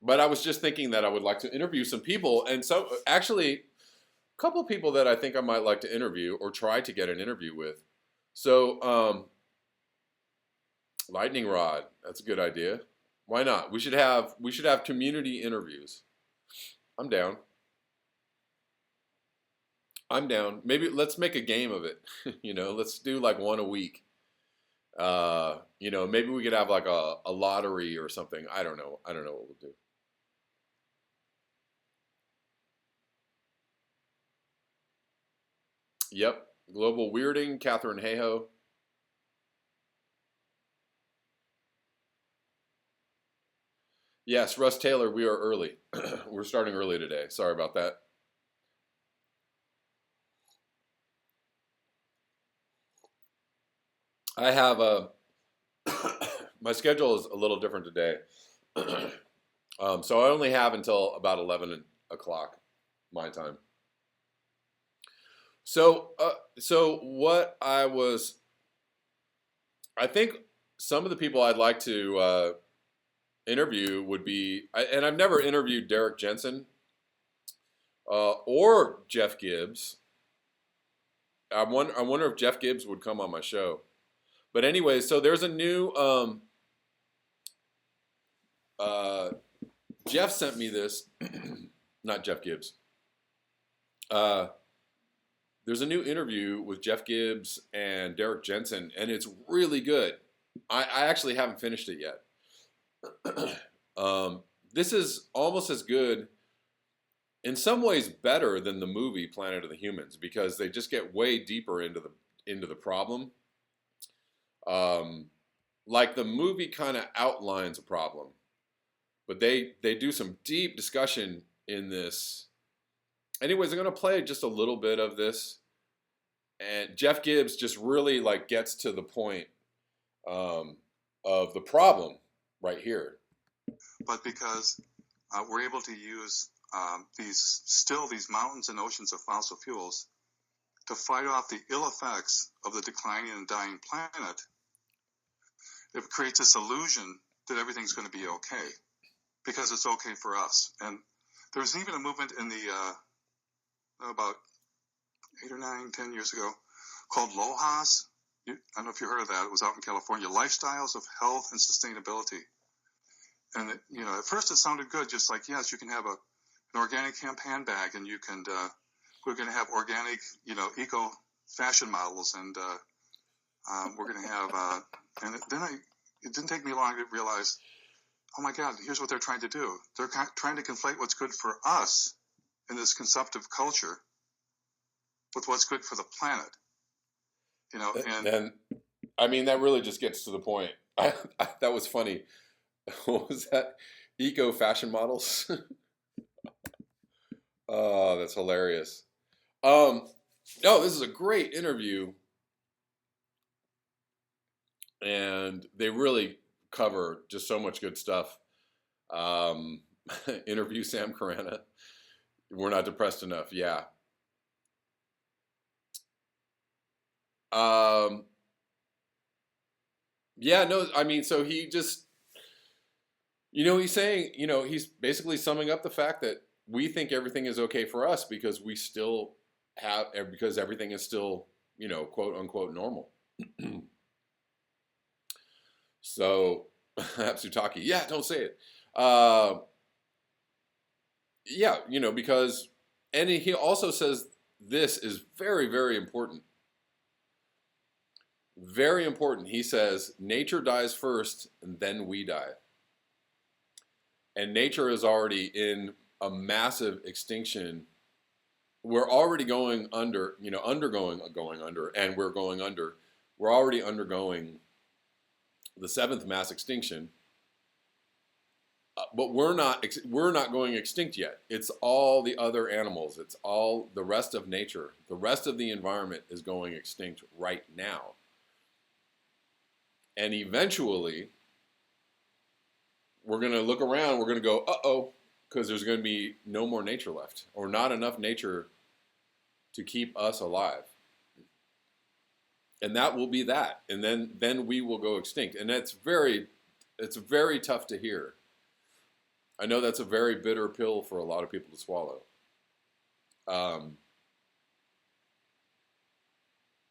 but I was just thinking that I would like to interview some people, and so actually, a couple of people that I think I might like to interview or try to get an interview with. So, lightning rod, that's a good idea. Why not? We should have community interviews. I'm down. I'm down. Maybe let's make a game of it. Let's do like one a week. Maybe we could have like a lottery or something. I don't know. I don't know what we'll do. Yep. Global Weirding, Catherine Hayhoe. Yes, Russ Taylor, we are early. We're starting early today. Sorry about that. I have a my schedule is a little different today. So I only have until about 11 o'clock my time. So what I think some of the people I'd like to interview would be, and I've never interviewed Derek Jensen or Jeff Gibbs. I wonder if Jeff Gibbs would come on my show. But anyway, so there's a new uh, Jeff sent me this, not Jeff Gibbs. Uh, there's a new interview with Jeff Gibbs and Derek Jensen, and it's really good. I actually haven't finished it yet. This is almost as good, in some ways better than the movie Planet of the Humans, because they just get way deeper into the problem. Um, like the movie kind of outlines a problem, but they do some deep discussion in this. Anyways, I'm gonna play just a little bit of this, and Jeff Gibbs just really like gets to the point um, of the problem right here. But because we're able to use these mountains and oceans of fossil fuels to fight off the ill effects of the declining and dying planet, it creates this illusion that everything's going to be okay because it's okay for us. And there was even a movement in the about 8 or 9, 10 years ago called LOHAS. I don't know if you heard of that. It was out in California. Lifestyles of Health and Sustainability. And at first it sounded good, just like, yes, you can have an organic hemp handbag, and you can we're going to have organic, eco fashion models, and we're going to have and it didn't take me long to realize, oh my God, here's what they're trying to do. They're trying to conflate what's good for us in this consumptive culture with what's good for the planet. And I mean that really just gets to the point. That was funny. What was that? Eco fashion models. Oh, that's hilarious. No, this is a great interview, and they really cover just so much good stuff. Um, interview Sam Carana. We're not depressed enough. Yeah. Um, yeah. No, I mean, so he just, he's saying, he's basically summing up the fact that we think everything is okay for us because we still because everything is still, quote unquote normal. So, Hatsutaki, yeah, don't say it. Yeah, because, and he also says this is very, very important. Very important. He says, nature dies first and then we die. And nature is already in a massive extinction. We're already going under, going under, and we're going under. We're already undergoing the seventh mass extinction, but we're not going extinct yet. It's all the other animals. It's all the rest of nature. The rest of the environment is going extinct right now, and eventually, we're gonna look around. We're gonna go, uh-oh, because there's gonna be no more nature left, or not enough nature to keep us alive. And that will be that, and then we will go extinct, and it's very tough to hear. I know that's a very bitter pill for a lot of people to swallow. Um,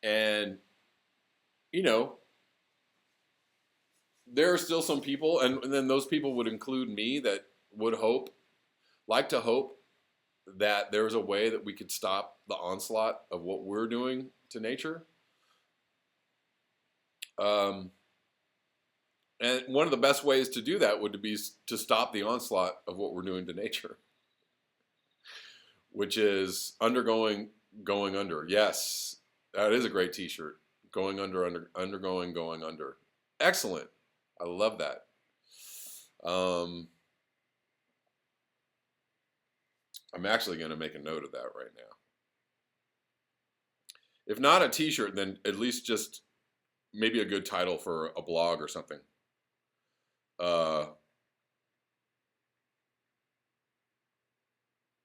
and, you know, there are still some people, and then those people would include me, that would like to hope that there's a way that we could stop the onslaught of what we're doing to nature. Um, and one of the best ways to do that would be to stop the onslaught of what we're doing to nature, which is going under. Yes, that is a great T-shirt. Undergoing, going under. Excellent. I love that. I'm actually going to make a note of that right now. If not a T-shirt, then at least just maybe a good title for a blog or something.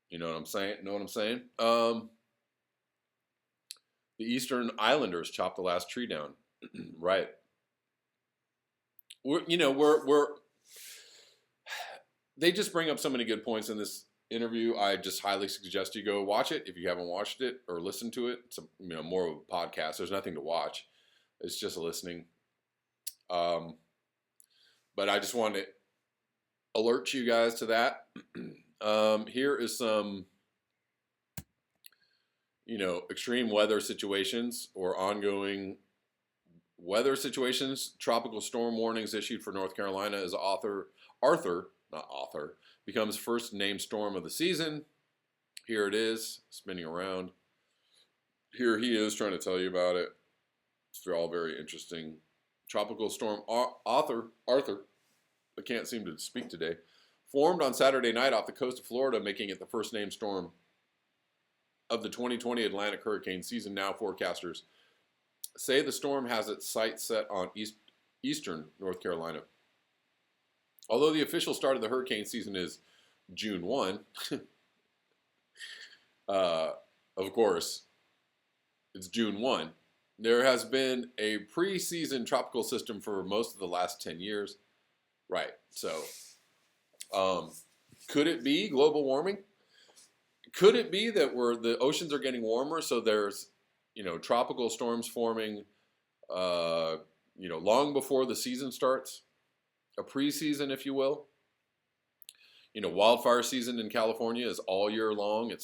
You know what I'm saying? Know what I'm saying? The Eastern Islanders chopped the last tree down. Right. We're they just bring up so many good points in this interview. I just highly suggest you go watch it if you haven't watched it or listened to it. It's more of a podcast. There's nothing to watch. It's just a listening. But I just wanted to alert you guys to that. Here is some, extreme weather situations or ongoing weather situations. Tropical storm warnings issued for North Carolina as Arthur becomes first named storm of the season. Here it is, spinning around. Here he is trying to tell you about it. It's all very interesting. Tropical storm Arthur, I can't seem to speak today, formed on Saturday night off the coast of Florida, making it the first named storm of the 2020 Atlantic hurricane season. Now forecasters say the storm has its sights set on eastern North Carolina. Although the official start of the hurricane season is June 1, of course, it's June 1. There has been a pre-season tropical system for most of the last 10 years. Right. So, could it be global warming? Could it be that the oceans are getting warmer, so there's, tropical storms forming, long before the season starts? A pre-season, if you will. Wildfire season in California is all year long.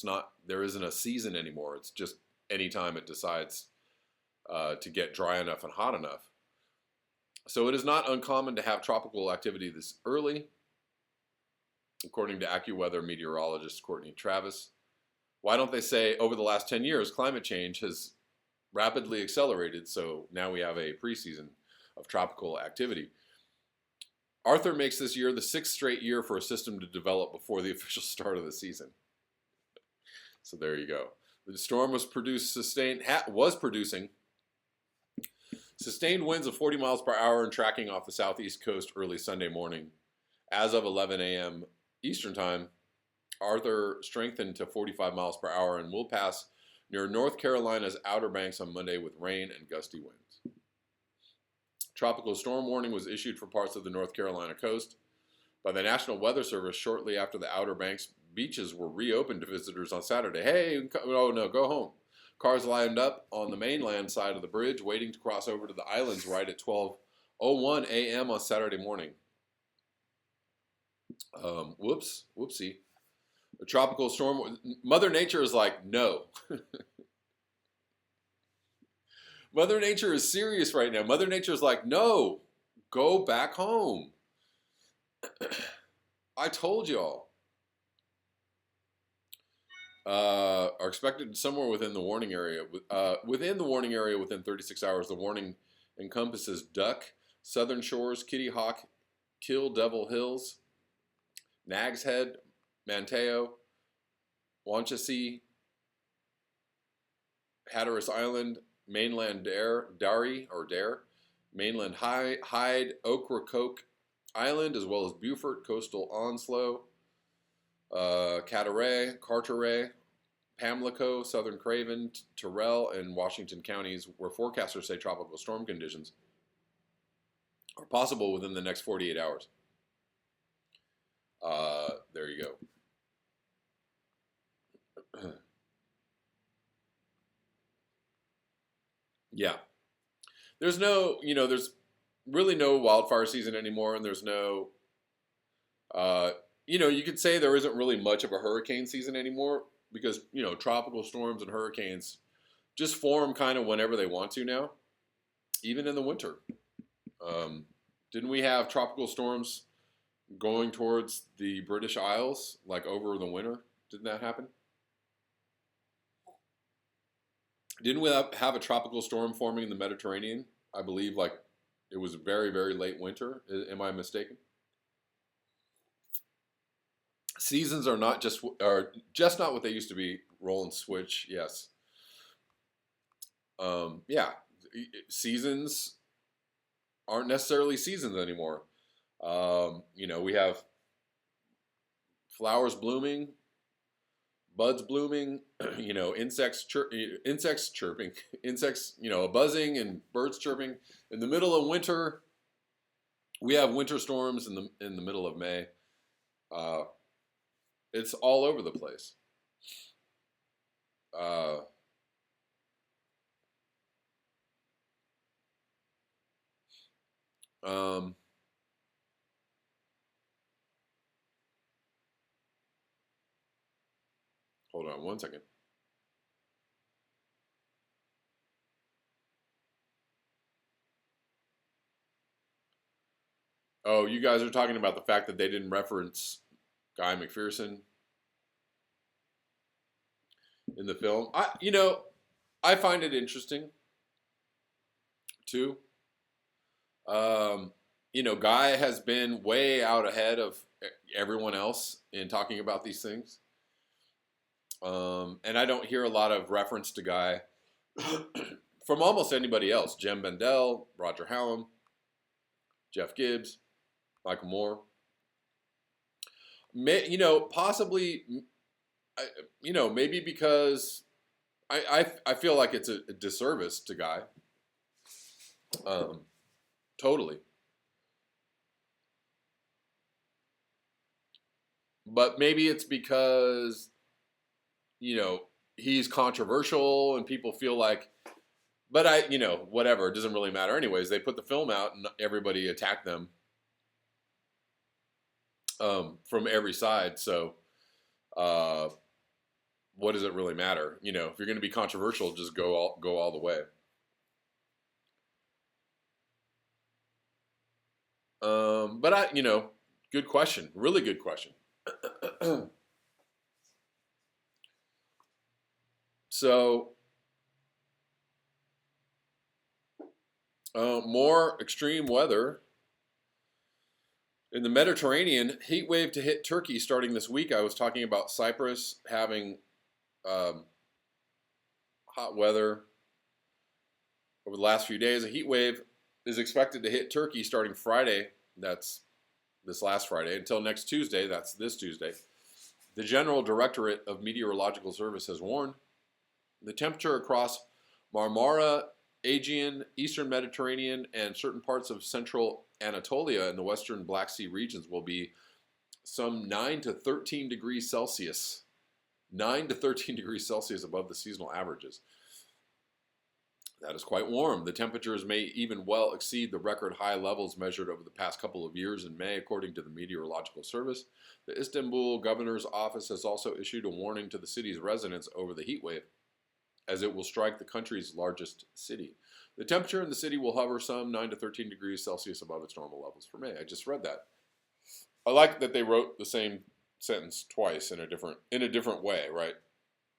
There isn't a season anymore. It's just anytime it decides to get dry enough and hot enough. So it is not uncommon to have tropical activity this early, according to AccuWeather meteorologist Courtney Travis. Why don't they say over the last 10 years, climate change has rapidly accelerated, so now we have a preseason of tropical activity. Arthur makes this year the 6th straight year for a system to develop before the official start of the season. So there you go. The storm was producing sustained winds of 40 miles per hour and tracking off the southeast coast early Sunday morning. As of 11 a.m. Eastern Time, Arthur strengthened to 45 miles per hour and will pass near North Carolina's Outer Banks on Monday with rain and gusty winds. Tropical storm warning was issued for parts of the North Carolina coast by the National Weather Service shortly after the Outer Banks beaches were reopened to visitors on Saturday. Hey, oh no, go home. Cars lined up on the mainland side of the bridge, waiting to cross over to the islands right at 12:01 a.m. on Saturday morning. Whoopsie. The tropical storm, Mother Nature is like, no. Mother Nature is serious right now. Mother Nature is like, no, go back home. I told y'all. Are expected somewhere within the warning area. Within the warning area within 36 hours, the warning encompasses Duck, Southern Shores, Kitty Hawk, Kill Devil Hills, Nags Head, Manteo, Wanchesee, Hatteras Island, Mainland Dare, Mainland Hyde, Ocracoke Island, as well as Beaufort, Coastal Onslow, Carteret, Pamlico, Southern Craven, Terrell, and Washington counties, where forecasters say tropical storm conditions are possible within the next 48 hours. there's no, there's really no wildfire season anymore, and there's no, uh, you could say there isn't really much of a hurricane season anymore because tropical storms and hurricanes just form kind of whenever they want to now, even in the winter. Um, didn't we have tropical storms going towards the British Isles like over the winter? Didn't that happen? Didn't we have a tropical storm forming in the Mediterranean? I believe like it was very, very late winter. Am I mistaken? Seasons are just not what they used to be. Roll and switch, yes. Yeah, seasons aren't necessarily seasons anymore. We have flowers blooming, buds blooming, insects chirping, insects, buzzing and birds chirping. In the middle of winter, we have winter storms in the middle of May. Uh, it's all over the place. Uh, um, Hold on one second. Oh, you guys are talking about the fact that they didn't reference Guy McPherson in the film. I find it interesting too. Guy has been way out ahead of everyone else in talking about these things. And I don't hear a lot of reference to Guy from almost anybody else. Jem Bendell, Roger Hallam, Jeff Gibbs, Michael Moore. Possibly, maybe because I feel like it's a disservice to Guy. Totally. But maybe it's because, he's controversial and people feel like, but whatever, it doesn't really matter. Anyways, they put the film out and everybody attacked them from every side. So, what does it really matter? If you're going to be controversial, just go all the way. But good question. Really good question. So, more extreme weather in the Mediterranean. Heat wave to hit Turkey starting this week. I was talking about Cyprus having hot weather over the last few days. A heat wave is expected to hit Turkey starting Friday. That's this last Friday until next Tuesday. That's this Tuesday. The General Directorate of Meteorological Service has warned the temperature across Marmara, Aegean, Eastern Mediterranean, and certain parts of central Anatolia and the western Black Sea regions will be some 9 to 13 degrees Celsius. 9 to 13 degrees Celsius above the seasonal averages. That is quite warm. The temperatures may even well exceed the record high levels measured over the past couple of years in May, according to the Meteorological Service. The Istanbul governor's office has also issued a warning to the city's residents over the heat wave, as it will strike the country's largest city. The temperature in the city will hover some 9 to 13 degrees Celsius above its normal levels for May. I just read that. I like that they wrote the same sentence twice in a different way, right?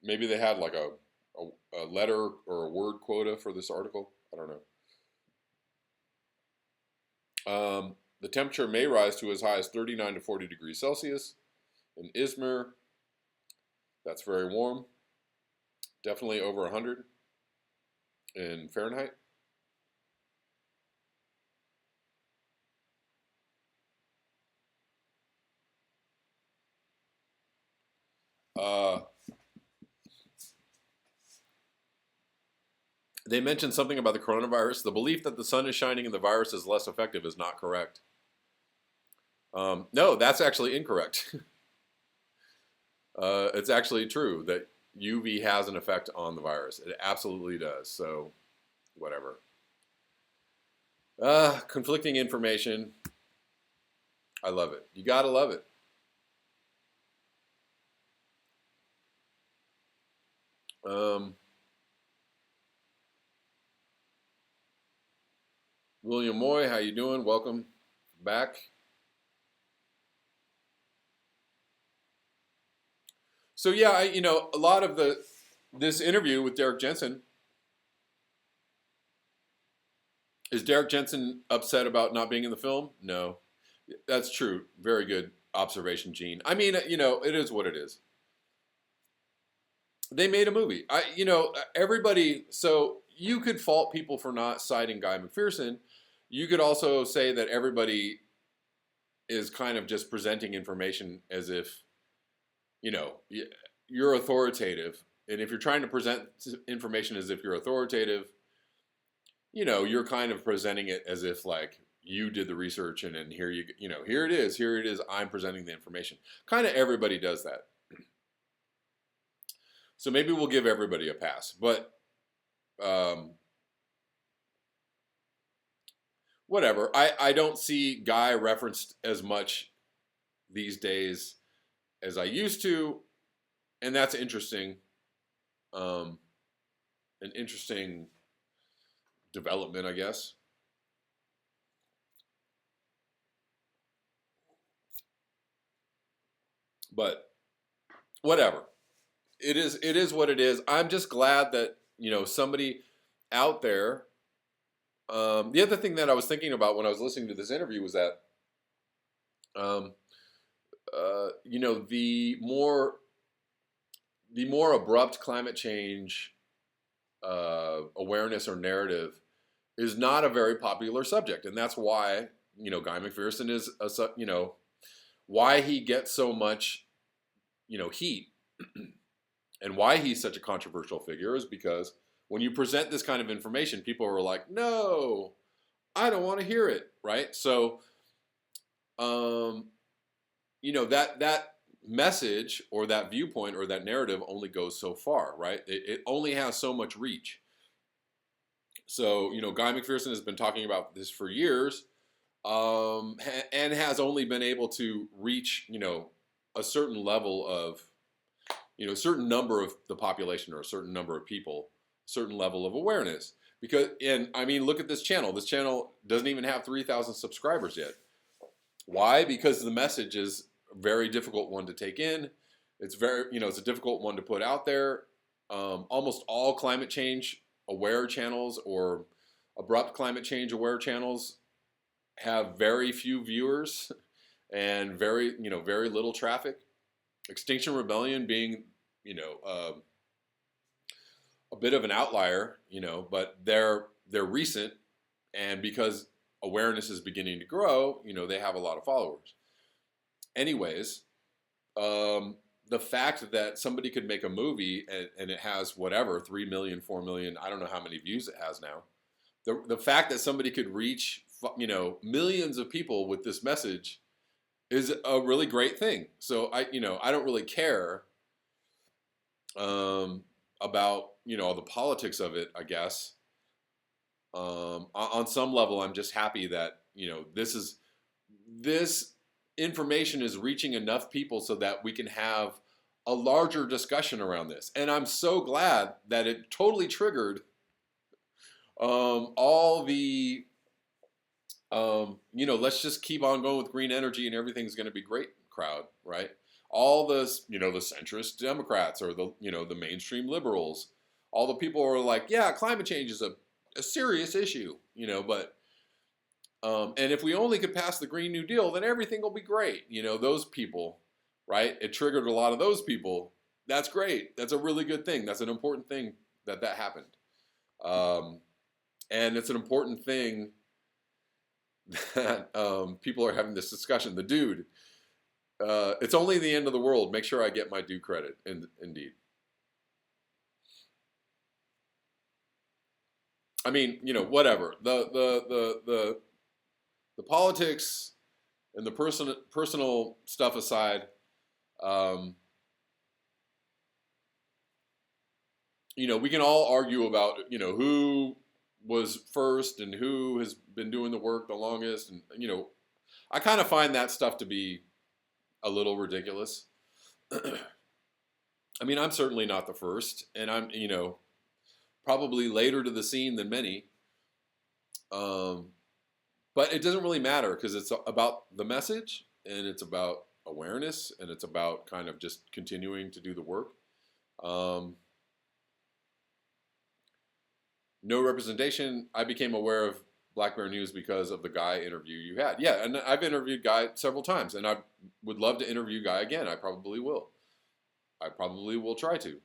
Maybe they had like a letter or a word quota for this article. I don't know. The temperature may rise to as high as 39 to 40 degrees Celsius. In Izmir, that's very warm. Definitely over 100 in Fahrenheit. They mentioned something about the coronavirus. The belief that the sun is shining and the virus is less effective is not correct. No, that's actually incorrect. It's actually true that UV has an effect on the virus. It absolutely does. So, whatever. Conflicting information. I love it. You gotta love it. Um, William Moy, how you doing? Welcome back. So yeah, a lot of this interview with Derek Jensen. Is Derek Jensen upset about not being in the film? No, that's true. Very good observation, Gene. I mean, it is what it is. They made a movie. Everybody. So you could fault people for not citing Guy McPherson. You could also say that everybody is kind of just presenting information as if, you're authoritative. And if you're trying to present information as if you're authoritative, you're kind of presenting it as if like you did the research and here here it is, I'm presenting the information. Kind of everybody does that. So maybe we'll give everybody a pass, but whatever. I don't see Guy referenced as much these days as I used to, and that's interesting. An interesting development, I guess. But whatever. It is what it is. I'm just glad that, somebody out there. The other thing that I was thinking about when I was listening to this interview was that, the more abrupt climate change awareness or narrative is not a very popular subject, and that's why Guy McPherson is why he gets so much heat, and why he's such a controversial figure is because when you present this kind of information, people are like, "No, I don't want to hear it." Right? So, that message or that viewpoint or that narrative only goes so far, right? It only has so much reach. So, Guy McPherson has been talking about this for years, and has only been able to reach, a certain level of, a certain number of the population or a certain number of people, a certain level of awareness. Because, and I mean, look at this channel. This channel doesn't even have 3,000 subscribers yet. Why? Because the message is a very difficult one to take in. It's it's a difficult one to put out there. Almost all climate change aware channels or abrupt climate change aware channels have very few viewers and very little traffic. Extinction Rebellion being, a bit of an outlier, but they're recent, and because awareness is beginning to grow, they have a lot of followers. Anyways, the fact that somebody could make a movie and it has whatever 3 million, 4 million, I don't know how many views it has now. The fact that somebody could reach millions of people with this message is a really great thing. So I don't really care about the politics of it, I guess. On some level, I'm just happy that this information is reaching enough people so that we can have a larger discussion around this. And I'm so glad that it totally triggered all the let's just keep on going with green energy and everything's going to be great crowd, right? All the the centrist Democrats or the mainstream liberals, all the people are like, yeah, climate change is a serious issue, but and if we only could pass the Green New Deal, then everything will be great. Those people, right? It triggered a lot of those people. That's great. That's a really good thing. That's an important thing that happened. And it's an important thing that people are having this discussion. The dude, it's only the end of the world. Make sure I get my due credit. Indeed. I mean, whatever. The politics and the personal stuff aside, we can all argue about who was first and who has been doing the work the longest. And, I kind of find that stuff to be a little ridiculous. I mean, I'm certainly not the first, and I'm, probably later to the scene than many. Um, but it doesn't really matter because it's about the message and it's about awareness and it's about kind of just continuing to do the work. No representation. I became aware of Black Bear News because of the Guy interview you had. Yeah, and I've interviewed Guy several times, and I would love to interview Guy again. I probably will. I probably will try to.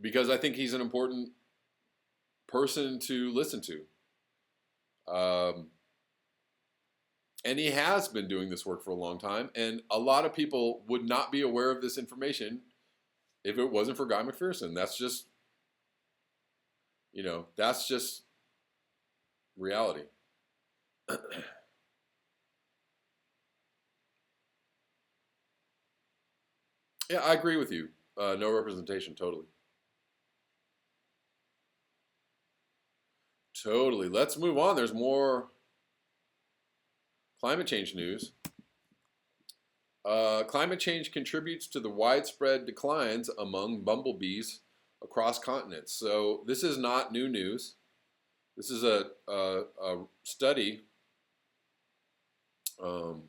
Because I think he's an important person to listen to. And he has been doing this work for a long time, and a lot of people would not be aware of this information if it wasn't for Guy McPherson. That's just, that's just reality. Yeah, I agree with you. No representation, totally. Totally. Let's move on. There's more climate change news. Climate change contributes to the widespread declines among bumblebees across continents. So this is not new news. This is a study or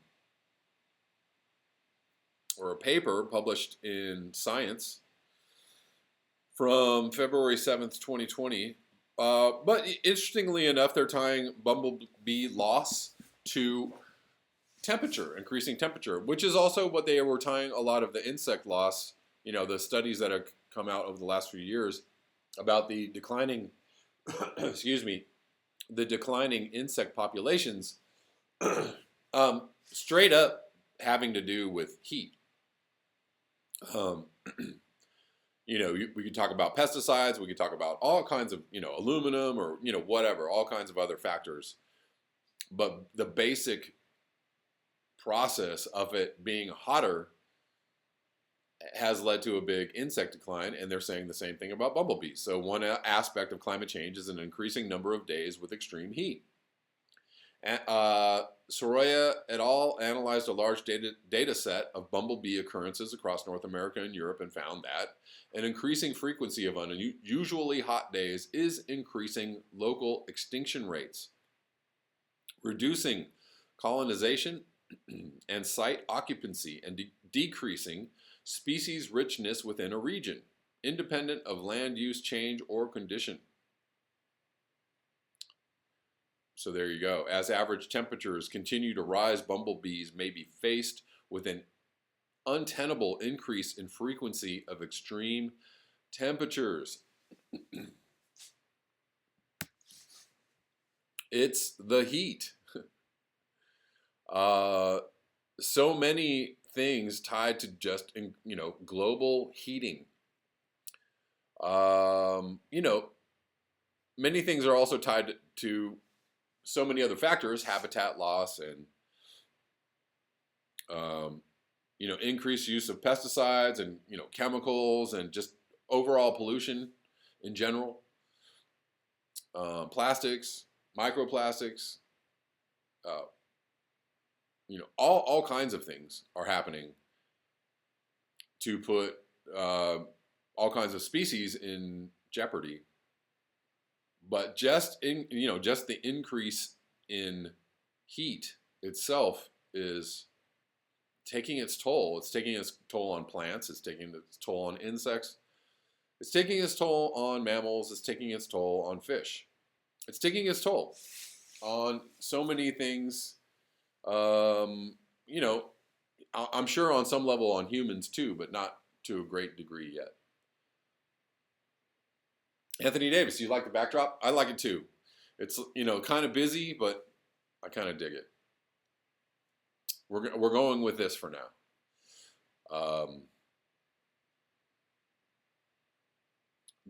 a paper published in Science from February 7th, 2020. But interestingly enough, they're tying bumblebee loss to temperature, increasing temperature, which is also what they were tying a lot of the insect loss, the studies that have come out over the last few years about the declining, excuse me, the declining insect populations, straight up having to do with heat. We could talk about pesticides, we could talk about all kinds of, aluminum or, whatever, all kinds of other factors. But the basic process of it being hotter has led to a big insect decline, and they're saying the same thing about bumblebees. So one aspect of climate change is an increasing number of days with extreme heat. Soroya et al. Analyzed a large data set of bumblebee occurrences across North America and Europe and found that an increasing frequency of unusually hot days is increasing local extinction rates, reducing colonization and site occupancy, and decreasing species richness within a region, independent of land use change or condition. So there you go. As average temperatures continue to rise, bumblebees may be faced with an untenable increase in frequency of extreme temperatures. It's the heat. So many things tied to just, global heating. Many things are also tied to so many other factors, habitat loss and, increased use of pesticides and, chemicals and just overall pollution in general. Plastics, microplastics, all kinds of things are happening to put all kinds of species in jeopardy. But just the increase in heat itself is taking its toll. It's taking its toll on plants. It's taking its toll on insects. It's taking its toll on mammals. It's taking its toll on fish. It's taking its toll on so many things. I'm sure on some level on humans too, but not to a great degree yet. Anthony Davis, you like the backdrop? I like it too. It's, kind of busy, but I kind of dig it. We're going with this for now.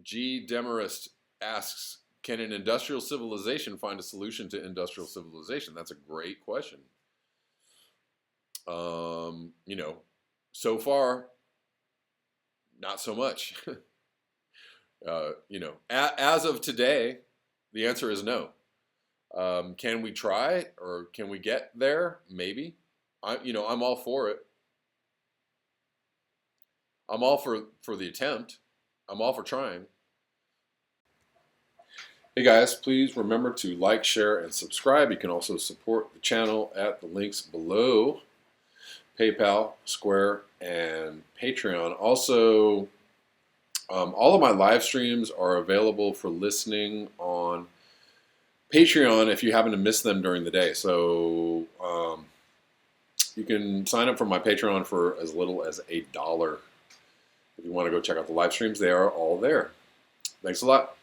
G. Demarest asks, can an industrial civilization find a solution to industrial civilization? That's a great question. So far, not so much. As of today, the answer is no. Can we try, or can we get there? Maybe. I'm all for it. I'm all for the attempt. I'm all for trying. Hey guys, please remember to like, share, and subscribe. You can also support the channel at the links below: PayPal, Square, and Patreon. Also, all of my live streams are available for listening on Patreon if you happen to miss them during the day. So you can sign up for my Patreon for as little as $1. If you want to go check out the live streams, they are all there. Thanks a lot.